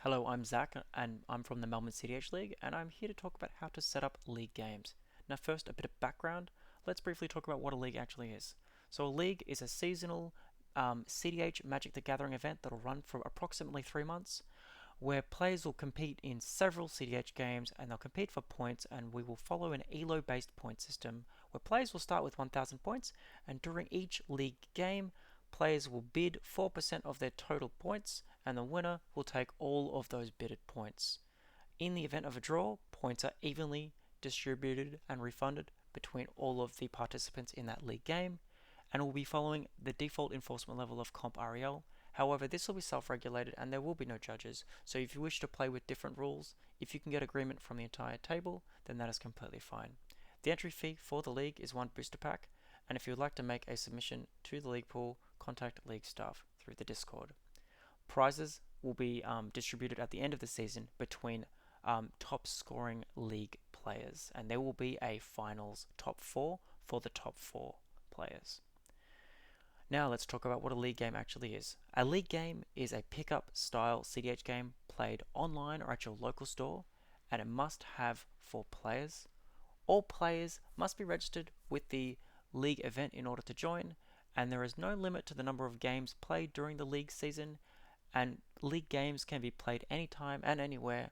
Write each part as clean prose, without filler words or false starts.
Hello, I'm Zach and I'm from the Melbourne cEDH League and I'm here to talk about how to set up league games. Now first, a bit of background. Let's briefly talk about what a league actually is. So a league is a seasonal cEDH Magic the Gathering event that will run for approximately 3 months where players will compete in several cEDH games and they'll compete for points, and we will follow an ELO based point system where players will start with 1000 points, and during each league game players will bid 4% of their total points and the winner will take all of those bidded points. In the event of a draw, points are evenly distributed and refunded between all of the participants in that league game, and will be following the default enforcement level of Comp REL. However, this will be self-regulated and there will be no judges, so if you wish to play with different rules, if you can get agreement from the entire table, then that is completely fine. The entry fee for the league is 1 booster pack, and if you would like to make a submission to the league pool, contact league staff through the Discord. Prizes will be distributed at the end of the season between top scoring league players, and there will be a finals top 4 for the top 4 players. Now let's talk about what a league game actually is. A league game is a pickup style cEDH game played online or at your local store, and it must have 4 players. All players must be registered with the league event in order to join, and there is no limit to the number of games played during the league season, and league games can be played anytime and anywhere.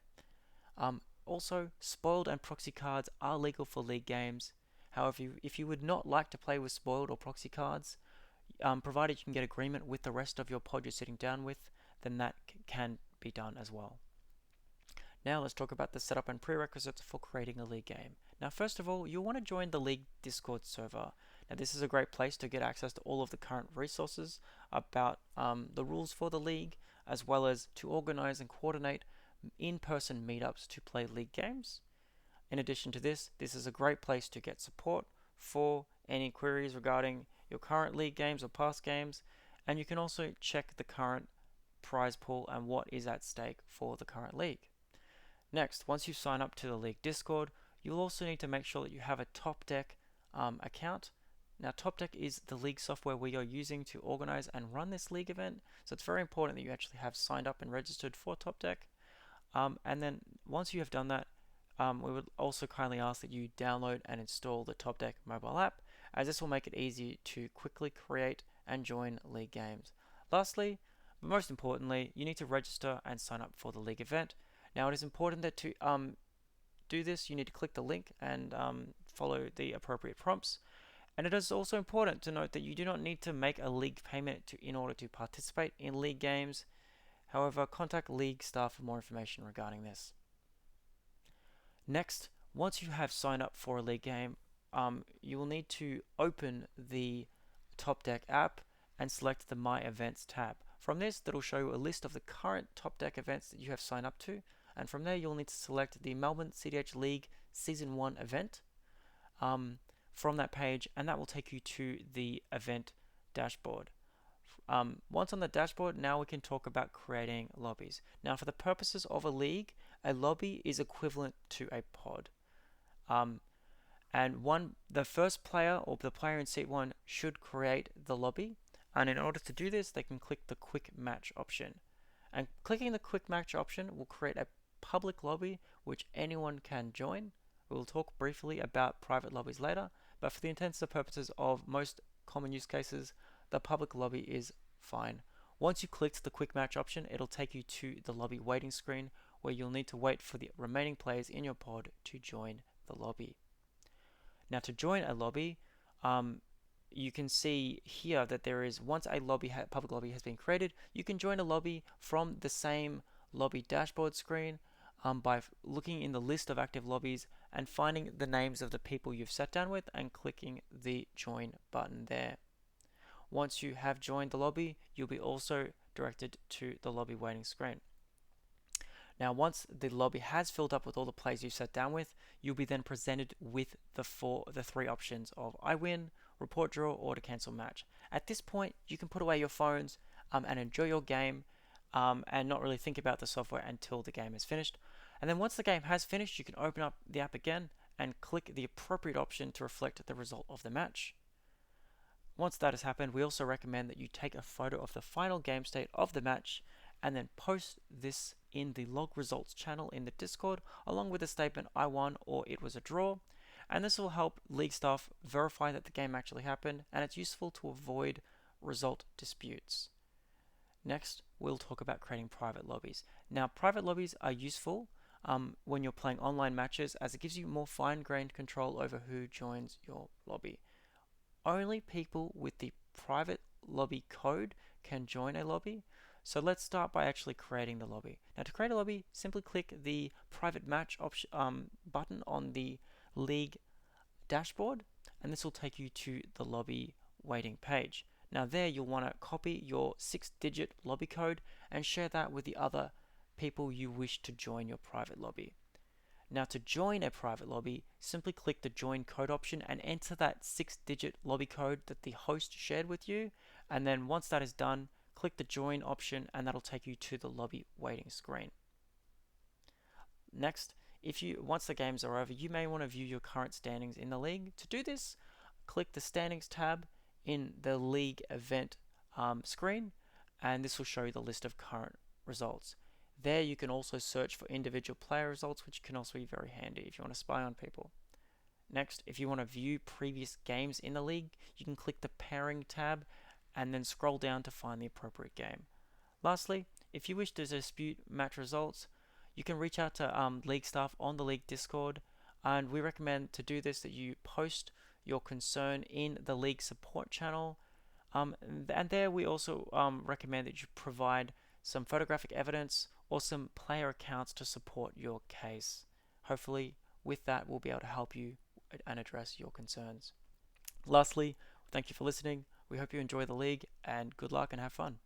Also, spoiled and proxy cards are legal for league games. However, if you would not like to play with spoiled or proxy cards, provided you can get agreement with the rest of your pod you're sitting down with, then that can be done as well. Now let's talk about the setup and prerequisites for creating a league game. Now first of all, you'll want to join the league Discord server. Now this is a great place to get access to all of the current resources about the rules for the league, as well as to organize and coordinate in-person meetups to play league games. In addition to this, this is a great place to get support for any queries regarding your current league games or past games, and you can also check the current prize pool and what is at stake for the current league. Next, once you sign up to the league Discord, you'll also need to make sure that you have a topdeck account. Now topdeck is the league software we are using to organize and run this league event, so it's very important that you actually have signed up and registered for topdeck. And then once you have done that, we would also kindly ask that you download and install the topdeck mobile app, as this will make it easy to quickly create and join league games. Lastly, but most importantly, you need to register and sign up for the league event. Now it is important that to do this, you need to click the link and follow the appropriate prompts. And it is also important to note that you do not need to make a league payment in order to participate in league games. However, contact league staff for more information regarding this. Next, once you have signed up for a league game, you will need to open the topdeck app and select the My Events tab. From this, that will show you a list of the current topdeck events that you have signed up to, and from there you'll need to select the Melbourne cEDH League Season 1 event from that page, and that will take you to the event dashboard. Once on the dashboard, now we can talk about creating lobbies. Now for the purposes of a league, a lobby is equivalent to a pod. And the first player or the player in seat 1 should create the lobby, and in order to do this they can click the quick match option, and clicking the quick match option will create a public lobby which anyone can join. We will talk briefly about private lobbies later, but for the intents and purposes of most common use cases, the public lobby is fine. Once you click the quick match option, it'll take you to the lobby waiting screen where you'll need to wait for the remaining players in your pod to join the lobby. Now to join a lobby, you can see here that there is, once a public lobby has been created, you can join a lobby from the same lobby dashboard screen by looking in the list of active lobbies and finding the names of the people you've sat down with and clicking the join button there. Once you have joined the lobby, you'll be also directed to the lobby waiting screen. Now once the lobby has filled up with all the players you sat down with, you'll be then presented with the 3 options of I win, report draw, or to cancel match. At this point you can put away your phones and enjoy your game and not really think about the software until the game is finished. And then once the game has finished, you can open up the app again and click the appropriate option to reflect the result of the match. Once that has happened, we also recommend that you take a photo of the final game state of the match and then post this in the log results channel in the Discord, along with a statement I won or it was a draw. And this will help league staff verify that the game actually happened, and it's useful to avoid result disputes. Next, we'll talk about creating private lobbies. Now, private lobbies are useful when you're playing online matches, as it gives you more fine-grained control over who joins your lobby. Only people with the private lobby code can join a lobby. So let's start by actually creating the lobby. Now, to create a lobby, simply click the private match button on the league dashboard, and this will take you to the lobby waiting page. Now there you'll want to copy your 6-digit lobby code and share that with the other people you wish to join your private lobby. Now to join a private lobby, simply click the join code option and enter that 6-digit lobby code that the host shared with you, and then once that is done, click the join option and that'll take you to the lobby waiting screen. Next, once the games are over, you may want to view your current standings in the league. To do this, click the standings tab in the league event screen, and this will show you the list of current results. There you can also search for individual player results, which can also be very handy if you want to spy on people. Next, if you want to view previous games in the league, you can click the pairing tab and then scroll down to find the appropriate game. Lastly, if you wish to dispute match results, you can reach out to league staff on the league Discord, and we recommend to do this that you post your concern in the league support channel, and there we also recommend that you provide some photographic evidence or some player accounts to support your case. Hopefully with that we'll be able to help you and address your concerns. Lastly, thank you for listening. We hope you enjoy the league, and good luck and have fun.